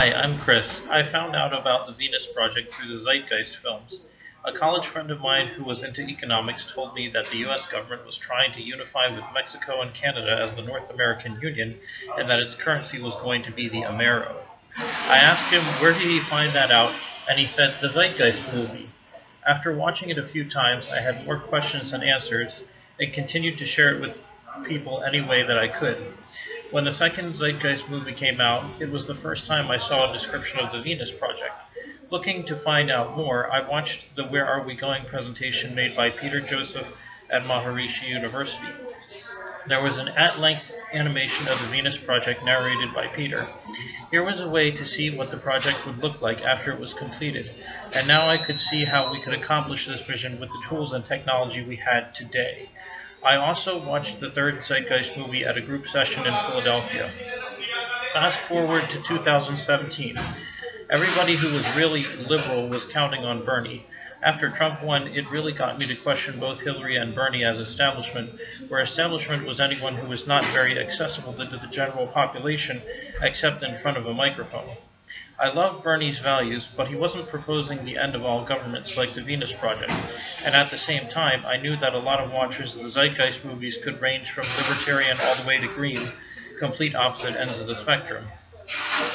Hi, I'm Chris. I found out about the Venus Project through the Zeitgeist films. A college friend of mine who was into economics told me that the US government was trying to unify with Mexico and Canada as the North American Union and that its currency was going to be the Amero. I asked him where did he find that out, and he said the Zeitgeist movie. After watching it a few times, I had more questions than answers and continued to share it with people any way that I could. When the second Zeitgeist movie came out, it was the first time I saw a description of the Venus Project. Looking to find out more, I watched the Where Are We Going presentation made by Peter Joseph at Maharishi University. There was an at-length animation of the Venus Project narrated by Peter. Here was a way to see what the project would look like after it was completed, and now I could see how we could accomplish this vision with the tools and technology we had today. I also watched the third Zeitgeist movie at a group session in Philadelphia. Fast forward to 2017. Everybody who was really liberal was counting on Bernie. After Trump won, it really got me to question both Hillary and Bernie as establishment, where establishment was anyone who was not very accessible to the general population except in front of a microphone. I love Bernie's values, but he wasn't proposing the end of all governments like the Venus Project, and at the same time, I knew that a lot of watchers of the Zeitgeist movies could range from libertarian all the way to green, complete opposite ends of the spectrum.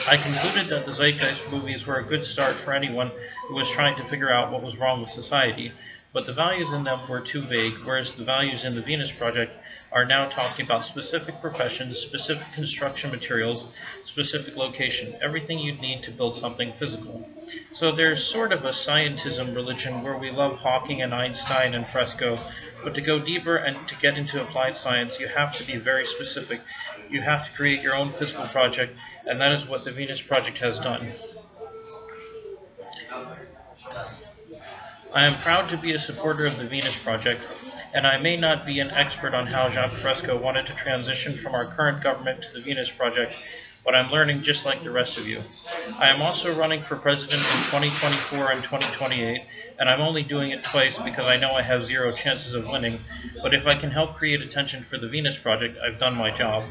I concluded that the Zeitgeist movies were a good start for anyone who was trying to figure out what was wrong with society, but the values in them were too vague, whereas the values in the Venus Project are now talking about specific professions, specific construction materials, specific location, everything you'd need to build something physical. So there's sort of a scientism religion where we love Hawking and Einstein and Fresco, but to go deeper and to get into applied science, you have to be very specific. You have to create your own physical project, and that is what the Venus Project has done. I am proud to be a supporter of the Venus Project, and I may not be an expert on how Jacques Fresco wanted to transition from our current government to the Venus Project, but I'm learning just like the rest of you. I am also running for president in 2024 and 2028, and I'm only doing it twice because I know I have zero chances of winning, but if I can help create attention for the Venus Project, I've done my job.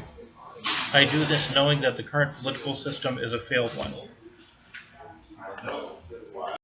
I do this knowing that the current political system is a failed one.